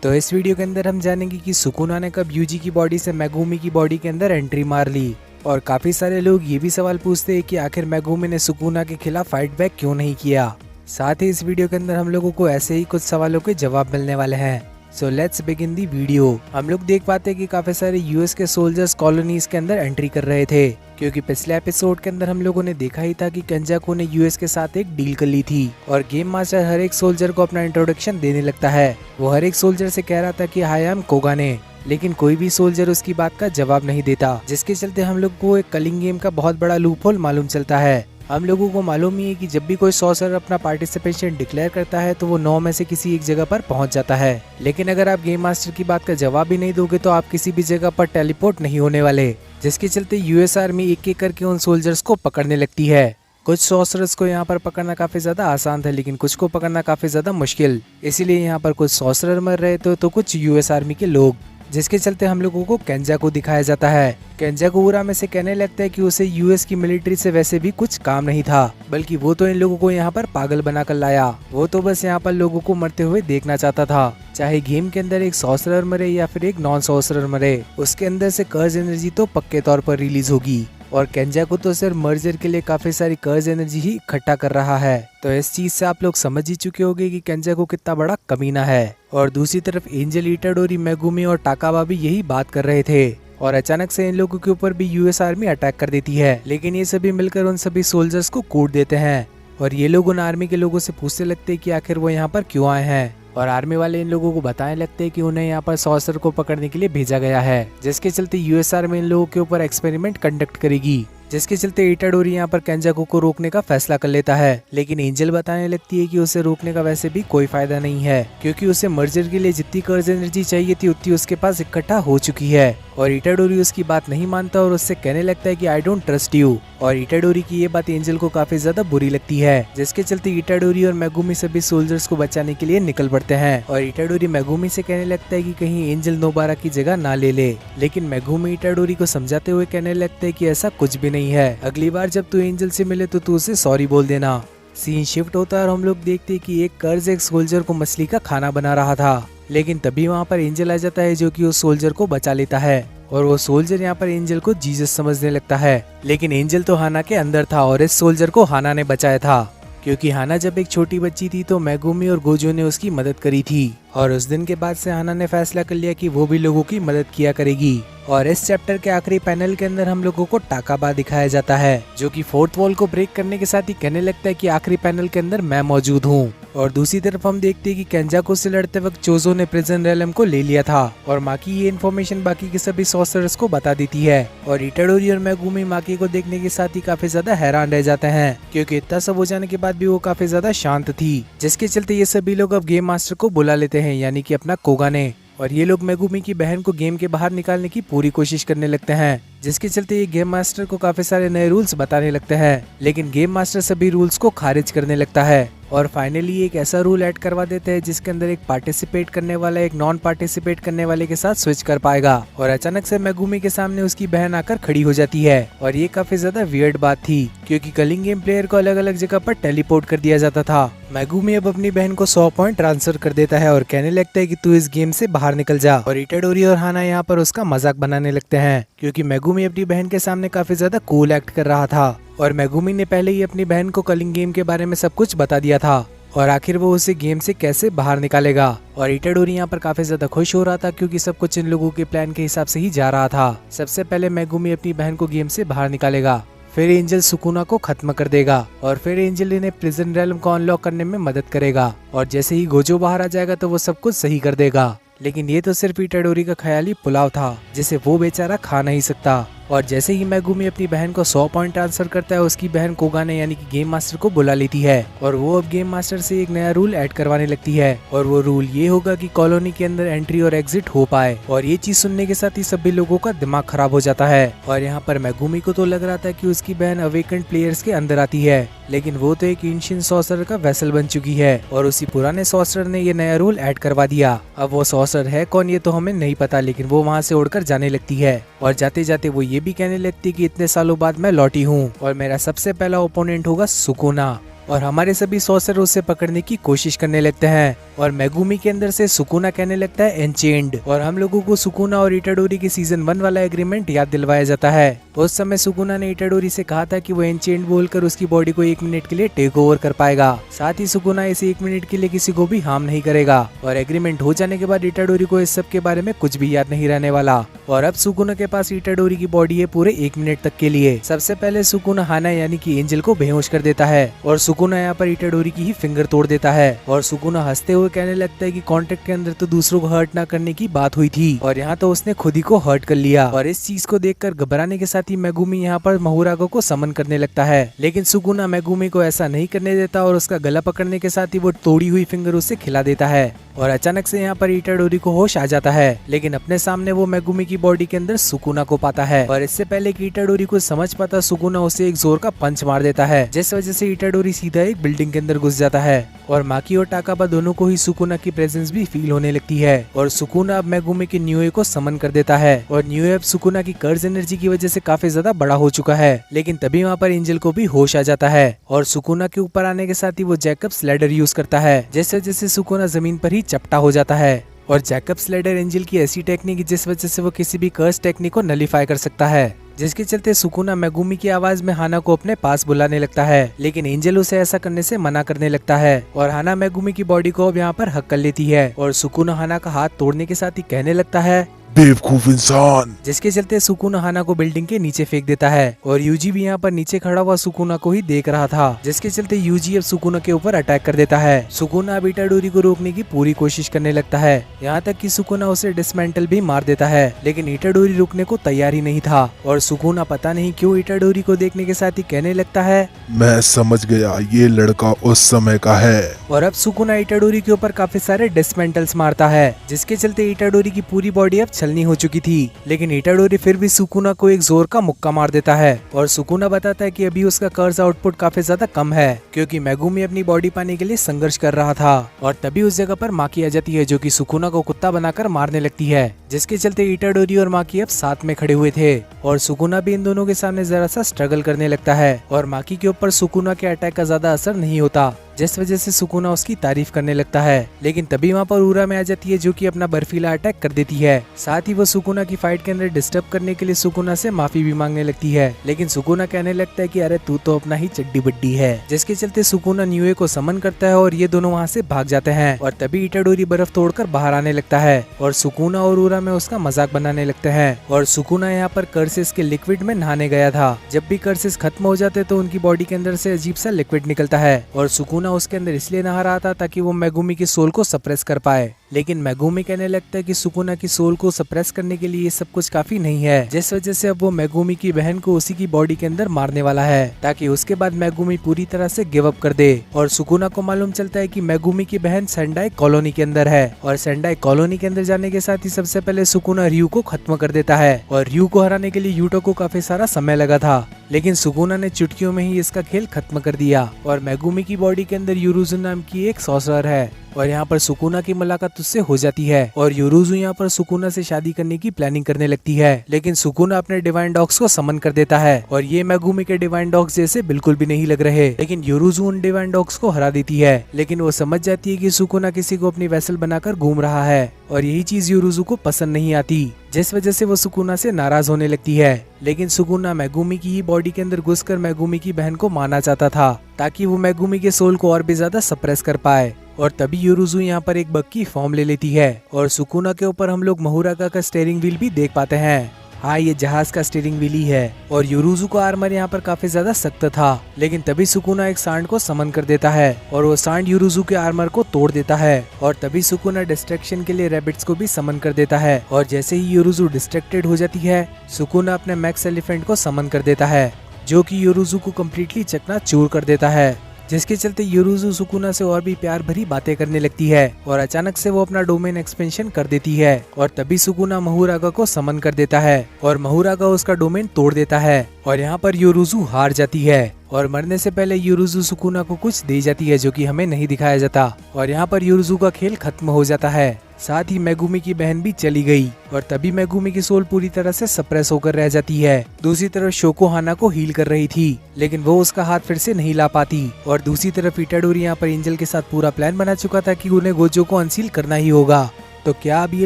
तो इस वीडियो के अंदर हम जानेंगे कि सुकुना ने कब यूजी की बॉडी से मेगुमी की बॉडी के अंदर एंट्री मार ली। और काफी सारे लोग ये भी सवाल पूछते हैं कि आखिर मेगुमी ने सुकुना के खिलाफ फाइट बैक क्यों नहीं किया। साथ ही इस वीडियो के अंदर हम लोगों को ऐसे ही कुछ सवालों के जवाब मिलने वाले हैं। So let's begin the video. हम लोग देख पाते हैं कि काफी सारे यूएस के सोल्जर्स कॉलोनीज के अंदर एंट्री कर रहे थे, क्योंकि पिछले एपिसोड के अंदर हम लोगों ने देखा ही था कि केंजाकू ने यूएस के साथ एक डील कर ली थी और गेम मास्टर हर एक सोल्जर को अपना इंट्रोडक्शन देने लगता है। वो हर एक सोल्जर से कह रहा था कि हाय आई एम कोगाने, लेकिन कोई भी सोल्जर उसकी बात का जवाब नहीं देता, जिसके चलते हम लोग को एक कलिंग गेम का बहुत बड़ा लूपहोल मालूम चलता है। हम लोगों को मालूम ही है कि जब भी कोई सॉर्सरर अपना पार्टिसिपेशन डिक्लेयर करता है तो वो 9 में से किसी एक जगह पर पहुंच जाता है, लेकिन अगर आप गेम मास्टर की बात का जवाब ही नहीं दोगे तो आप किसी भी जगह पर टेलीपोर्ट नहीं होने वाले, जिसके चलते यूएस आर्मी एक एक करके उन सोल्जर्स को पकड़ने लगती है। कुछ सॉर्सरर्स को यहाँ पर पकड़ना काफी ज्यादा आसान था, लेकिन कुछ को पकड़ना काफी ज्यादा मुश्किल, इसीलिए यहाँ पर कुछ सॉर्सरर मर रहे थे तो कुछ यूएस आर्मी के लोग, जिसके चलते हम लोगों को केंजाकू दिखाया जाता है। केंजाकू बुरा में से कहने लगता है कि उसे यूएस की मिलिट्री से वैसे भी कुछ काम नहीं था, बल्कि वो तो इन लोगों को यहाँ पर पागल बनाकर लाया। वो तो बस यहाँ पर लोगों को मरते हुए देखना चाहता था, चाहे गेम के अंदर एक सॉर्सरर मरे या फिर एक नॉन सॉर्सरर मरे, उसके अंदर से कर्ज एनर्जी तो पक्के तौर पर रिलीज होगी। और केंजाकू तो सिर्फ मर्जर के लिए काफी सारी कर्ज एनर्जी ही इकट्ठा कर रहा है। तो इस चीज से आप लोग समझ ही चुके होंगे कि केंजाकू कितना बड़ा कमीना है। और दूसरी तरफ एंजल, इटाडोरी, मेगुमी और टाकावा भी यही बात कर रहे थे, और अचानक से इन लोगों के ऊपर भी यूएस आर्मी अटैक कर देती है। लेकिन ये सभी मिलकर उन सभी सोल्जर्स को कूट देते हैं और ये लोग उन आर्मी के लोगों से पूछने लगते हैं कि आखिर वो यहाँ पर क्यों आए हैं। और आर्मी वाले इन लोगों को बताने लगते हैं कि उन्हें यहाँ पर सॉर्सर को पकड़ने के लिए भेजा गया है, जिसके चलते यूएस आर्मी इन लोगों के ऊपर एक्सपेरिमेंट कंडक्ट करेगी, जिसके चलते इटाडोरी यहाँ पर केंजाकू को रोकने का फैसला कर लेता है। लेकिन एंजल बताने लगती है कि उसे रोकने का वैसे भी कोई फायदा नहीं है, क्योंकि उसे मर्जर के लिए जितनी कर्ज एनर्जी चाहिए थी उतनी उसके पास इकट्ठा हो चुकी है। और इटाडोरी उसकी बात नहीं मानता और उससे कहने लगता है कि आई डोंट ट्रस्ट यू। और इटाडोरी की ये बात एंजल को काफी ज्यादा बुरी लगती है, जिसके चलते इटाडोरी और मेगुमी सभी सोल्जर्स को बचाने के लिए निकल पड़ते हैं। और इटाडोरी मेगुमी से कहने लगता है कि कहीं एंजल नोबारा की जगह ना ले ले, लेकिन मेगुमी इटाडोरी को समझाते हुए कहने लगता है कि ऐसा कुछ भी नहीं है, अगली बार जब तू एंजल से मिले तो तू उसे सॉरी बोल देना। सीन शिफ्ट होता है और हम लोग देखते हैं कि एक कर्ज एक सोल्जर को मछली का खाना बना रहा था, लेकिन तभी वहाँ पर एंजल आ जाता है जो कि उस सोल्जर को बचा लेता है। और वो सोल्जर यहाँ पर एंजल को जीसस समझने लगता है, लेकिन एंजल तो हाना के अंदर था और इस सोल्जर को हाना ने बचाया था, क्योंकि हाना जब एक छोटी बच्ची थी तो मेगुमी और गोजो ने उसकी मदद करी थी। और उस दिन के बाद से हाना ने फैसला कर लिया कि वो भी लोगों की मदद किया करेगी। और इस चैप्टर के आखिरी पैनल के अंदर हम लोगों को टाकाबा दिखाया जाता है, जो कि फोर्थ वॉल को ब्रेक करने के साथ ही कहने लगता है कि आखिरी पैनल के अंदर मैं मौजूद हूँ। और दूसरी तरफ हम देखते हैं कि केंजाकू से लड़ते वक्त चोजो ने प्रिजन रेलम को ले लिया था, और माकी ये इन्फॉर्मेशन बाकी के सभी सॉर्सरर्स को बता देती है। और इटाडोरी और मेगुमी माकी को देखने के साथ ही काफी ज्यादा हैरान रह जाते हैं, क्योंकि इतना सब हो जाने के बाद भी वो काफी ज्यादा शांत थी, जिसके चलते ये सभी लोग अब गेम मास्टर को बुला लेते हैं, यानी कि अपना कोगाने। और ये लोग मेगुमी की बहन को गेम के बाहर निकालने की पूरी कोशिश करने लगते हैं, जिसके चलते ये गेम मास्टर को काफी सारे नए रूल्स बताने लगते हैं, लेकिन गेम मास्टर सभी रूल्स को खारिज करने लगता है। और फाइनली एक ऐसा रूल ऐड करवा देते हैं जिसके अंदर एक पार्टिसिपेट करने वाला एक नॉन पार्टिसिपेट करने वाले के साथ स्विच कर पाएगा। और अचानक से मेगुमी के सामने उसकी बहन आकर खड़ी हो जाती है, और ये काफी ज्यादा वियर्ड बात थी, क्योंकि कलिंग गेम प्लेयर को अलग अलग जगह पर टेलीपोर्ट कर दिया जाता था। मेगुमी अब अपनी बहन को 100 पॉइंट ट्रांसफर कर देता है और कहने लगता है कि तू इस गेम से बाहर निकल जा। और इटाडोरी और हाना यहाँ पर उसका मजाक बनाने लगते हैं, क्योंकि मेगुमी अपनी बहन के सामने काफी ज्यादा कूल एक्ट कर रहा था, और मेगुमी ने पहले ही अपनी बहन को कलिंग गेम के बारे में सब कुछ बता दिया था, और आखिर वो उसे गेम से कैसे बाहर निकालेगा। और इटाडोरी यहाँ पर काफी ज्यादा खुश हो रहा था, क्योंकि सब कुछ इन लोगों के प्लान के हिसाब से ही जा रहा था। सबसे पहले मेगुमी अपनी बहन को गेम से बाहर निकालेगा, फिर एंजल सुकुना को खत्म कर देगा, और फिर एंजल इन्हें प्रिजन रेलम को अनलॉक करने में मदद करेगा। और जैसे ही गोजो बाहर आ जाएगा तो वो सब कुछ सही कर देगा। लेकिन ये तो सिर्फ इटाडोरी का ख्याली पुलाव था, जिसे वो बेचारा खा नहीं सकता। और जैसे ही मेगुमी अपनी बहन को 100 पॉइंट ट्रांसफर करता है, उसकी बहन कोगाने यानी कि गेम मास्टर को बुला लेती है, और वो अब गेम मास्टर से एक नया रूल ऐड करवाने लगती है। और वो रूल ये होगा कि कॉलोनी के अंदर एंट्री और एग्जिट हो पाए। और ये चीज सुनने के साथ ही सभी लोगों का दिमाग खराब हो जाता है। और यहाँ पर मेगुमी को तो लग रहा था कि उसकी बहन अवेकेंड प्लेयर्स के अंदर आती है, लेकिन वो तो एक एंशिएंट सॉर्सरर का वेसल बन चुकी है, और उसी पुराने सॉर्सरर ने ये नया रूल ऐड करवा दिया। अब वो सॉर्सरर है कौन ये तो हमें नहीं पता, लेकिन वो वहाँ से उड़कर जाने लगती है, और जाते जाते वो ये भी कहने लगती कि इतने सालों बाद मैं लौटी हूँ और मेरा सबसे पहला ओपोनेंट होगा सुकुना। और हमारे सभी सॉर्सर उसे पकड़ने की कोशिश करने लगते हैं और मेगुमी के अंदर से सुकुना कहने लगता है एनचेंड और हम लोगों को सुकुना और इटाडोरी के सीजन 1 वाला एग्रीमेंट याद दिलवाया जाता है। उस समय सुकुना ने इटाडोरी से कहा था कि वो एनचेंड बोलकर उसकी बॉडी को 1 मिनट के लिए टेक ओवर कर पाएगा, साथ ही सुकुना इसे 1 मिनट के लिए किसी को भी हार्म नहीं करेगा और एग्रीमेंट हो जाने के बाद इटाडोरी को इस सब के बारे में कुछ भी याद नहीं रहने वाला। और अब सुकुना के पास इटाडोरी की बॉडी है पूरे 1 मिनट तक के लिए। सबसे पहले सुकुना हाना यानी कि एंजल को बेहोश कर देता है और सुकुना यहाँ पर इटाडोरी की ही फिंगर तोड़ देता है और सुकुना हंसते हुए कहने लगता है कि कॉन्ट्रैक्ट के अंदर तो दूसरों को हर्ट ना करने की बात हुई थी और यहाँ तो उसने खुद ही को हर्ट कर लिया। और इस चीज को देखकर घबराने के साथ ही मेगुमी यहाँ पर महुरागो को समन करने लगता है, लेकिन सुकुना मेगुमी को ऐसा नहीं करने देता और उसका गला पकड़ने के साथ ही वो तोड़ी हुई फिंगर उसे खिला देता है और अचानक से यहाँ पर इटाडोरी को होश आ जाता है, लेकिन अपने सामने वो मेगुमी की बॉडी के अंदर सुकुना को पाता है और इससे पहले कि इटाडोरी को समझ पाता सुकुना उसे एक जोर का पंच मार देता है, जिस वजह से इटाडोरी सीधा एक बिल्डिंग के अंदर घुस जाता है और माकी और टाकाबा दोनों को ही सुकुना की प्रेजेंस भी फील होने लगती है और सुकुना अब मेगुमी के न्यूए को समन कर देता है और न्यूए अब सुकुना की कर्ज एनर्जी की वजह से काफी ज्यादा बड़ा हो चुका है। लेकिन तभी वहाँ पर एंजल को भी होश आ जाता है और सुकुना के ऊपर आने के साथ ही वो जैकब्स लैडर यूज करता है, जिस वजह से सुकुना जमीन पर ही चपटा हो जाता है और जैकब्स लैडर एंजल की ऐसी टेक्निक जिस वजह से वो किसी भी कर्स टेक्निक को नलीफाई कर सकता है, जिसके चलते सुकुना मेगुमी की आवाज में हाना को अपने पास बुलाने लगता है, लेकिन एंजल उसे ऐसा करने से मना करने लगता है और हाना मेगुमी की बॉडी को अब यहाँ पर हक कर लेती है और सुकुना हाना का हाथ तोड़ने के साथ ही कहने लगता है बेवकूफ इंसान, जिसके चलते सुकुना हाना को बिल्डिंग के नीचे फेंक देता है और यूजी भी यहाँ पर नीचे खड़ा हुआ सुकुना को ही देख रहा था, जिसके चलते यूजी अब सुकुना के ऊपर अटैक कर देता है। सुकुना अब इटाडोरी को रोकने की पूरी कोशिश करने लगता है, यहाँ तक कि सुकुना उसे डिसमेंटल भी मार देता है, लेकिन इटाडोरी रुकने को तैयार ही नहीं था और सुकुना पता नहीं क्यों इटाडोरी को देखने के साथ ही कहने लगता है मैं समझ गया, ये लड़का उस समय का है। और अब सुकुना इटाडोरी के ऊपर काफी सारे डिसमेंटल्स मारता है, जिसके चलते इटाडोरी की पूरी बॉडी अब छलनी हो चुकी थी, लेकिन इटाडोरी फिर भी सुकुना को एक जोर का मुक्का मार देता है और सुकुना बताता है कि अभी उसका कर्ज आउटपुट काफी ज्यादा कम है, क्योंकि मेगुमी अपनी बॉडी पाने के लिए संघर्ष कर रहा था। और तभी उस जगह पर माकी आ जाती है, जो कि सुकुना को कुत्ता बनाकर मारने लगती है, जिसके चलते इटाडोरी और माकी अब साथ में खड़े हुए थे और सुकुना भी इन दोनों के सामने जरा सा स्ट्रगल करने लगता है और माकी के ऊपर सुकुना के अटैक का ज्यादा असर नहीं होता, जिस वजह से सुकुना उसकी तारीफ करने लगता है। लेकिन तभी वहाँ पर उरा में आ जाती है, जो कि अपना बर्फीला अटैक कर देती है। साथ ही वो सुकुना की फाइट के अंदर डिस्टर्ब करने के लिए सुकुना से माफी भी मांगने लगती है, लेकिन सुकुना कहने लगता है कि अरे तू तो अपना ही चड्डी बड्डी है, जिसके चलते सुकुना न्यूए को समन करता है और ये दोनों वहाँ से भाग जाते हैं। और तभी इटाडोरी बर्फ तोड़कर बाहर आने लगता है और सुकुना और उरा में उसका मजाक बनाने लगते हैं और सुकुना यहाँ पर कर्सेस के लिक्विड में नहाने गया था। जब भी कर्सेस खत्म हो जाते तो उनकी बॉडी के अंदर से अजीब सा लिक्विड निकलता है और सुकुना उसके अंदर इसलिए नहा रहा था ताकि वो मेगुमी की सोल को सप्रेस कर पाए, लेकिन मेगुमी कहने लगता है कि सुकुना की सोल को सप्रेस करने के लिए ये सब कुछ काफी नहीं है, जिस वजह से अब वो मेगुमी की बहन को उसी की बॉडी के अंदर मारने वाला है, ताकि उसके बाद मेगुमी पूरी तरह से गिव अप कर दे। और सुकुना को मालूम चलता है कि मेगुमी की बहन सेंडाई कॉलोनी के अंदर है और सेंडाई कॉलोनी के अंदर जाने के साथ ही सबसे पहले सुकुना रयू को खत्म कर देता है और रयू को हराने के लिए यूटो को काफी सारा समय लगा था, लेकिन सुकुना ने चुटकियों में ही इसका खेल खत्म कर दिया। और मेगुमी की बॉडी के अंदर यूरुजु नाम की एक सॉर्सरर है और यहाँ पर सुकुना की मुलाकात उससे हो जाती है और यूरुजु यहाँ पर सुकुना से शादी करने की प्लानिंग करने लगती है, लेकिन सुकुना अपने डिवाइन डॉग्स को समन कर देता है और ये मेगुमी के डिवाइन डॉग्स जैसे बिल्कुल भी नहीं लग रहे, लेकिन यूरुजु उन डिवाइन डॉग्स को हरा देती है। लेकिन वो समझ जाती है कि सुकुना किसी को अपनी वेसल बनाकर घूम रहा है और यही चीज यूरुजु को पसंद नहीं आती, जिस वजह से वो सुकुना से नाराज होने लगती है। लेकिन सुकुना मेगुमी की ही बॉडी के अंदर घुसकर मेगुमी की बहन को मारना चाहता था, ताकि वो मेगुमी के सोल को और भी ज्यादा सप्रेस कर पाए। और तभी यूरुजु यहाँ पर एक बग की फॉर्म ले लेती है और सुकुना के ऊपर हम लोग महुरागा का स्टीयरिंग व्हील भी देख पाते हैं। हाँ, ये जहाज का स्टीयरिंग व्हील ही है और यूरुजु का आर्मर यहाँ पर काफी ज्यादा सख्त था, लेकिन तभी सुकुना एक सांड को समन कर देता है और वो सांड यूरुजु के आर्मर को तोड़ देता है। और तभी सुकुना डिस्ट्रैक्शन के लिए रैबिट्स को भी समन कर देता है और जैसे ही यूरुजु डिस्ट्रैक्टेड हो जाती है, सुकुना अपने मैक्स एलिफेंट को समन कर देता है, जो कि यूरुजु को कम्प्लीटली चकनाचूर कर देता है, जिसके चलते यूरुजु सुकुना से और भी प्यार भरी बातें करने लगती है और अचानक से वो अपना डोमेन एक्सपेंशन कर देती है। और तभी सुकुना महुरागा को समन कर देता है और महुरागा उसका डोमेन तोड़ देता है और यहाँ पर योरुज़ु हार जाती है और मरने से पहले योरुज़ु सुकुना को कुछ दे जाती है जो कि हमें नहीं दिखाया जाता और यहाँ पर योरुज़ु का खेल खत्म हो जाता है। साथ ही मेगुमी की बहन भी चली गई और तभी मेगुमी की सोल पूरी तरह से सप्रेस होकर रह जाती है। दूसरी तरफ शोको हाना को हील कर रही थी लेकिन वो उसका हाथ फिर से नहीं ला पाती और दूसरी तरफ इटाडोरी यहाँ पर एंजल के साथ पूरा प्लान बना चुका था कि उन्हें गोजो को अनसील करना ही होगा। तो क्या अब ये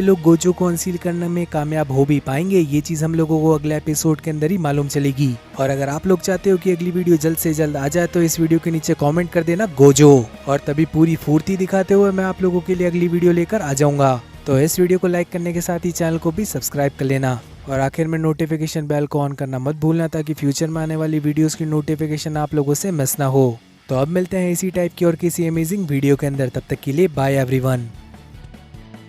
लोग गोजो को अनसील करने में कामयाब हो भी पाएंगे, ये चीज हम लोगों को अगले एपिसोड के अंदर ही मालूम चलेगी। और अगर आप लोग चाहते हो कि अगली वीडियो जल्द से जल्द आ जाए तो इस वीडियो के नीचे कमेंट कर देना गोजो, और तभी पूरी फुर्ती दिखाते हुए मैं आप लोगों के लिए अगली वीडियो लेकर आ जाऊंगा। तो इस वीडियो को लाइक करने के साथ ही चैनल को भी सब्सक्राइब कर लेना और आखिर में नोटिफिकेशन बेल को ऑन करना मत भूलना ताकि फ्यूचर में आने वाली वीडियोस की नोटिफिकेशन आप लोगों से मिस ना हो। तो अब मिलते हैं इसी टाइप की और किसी अमेजिंग वीडियो के अंदर, तब तक के लिए बाय एवरीवन।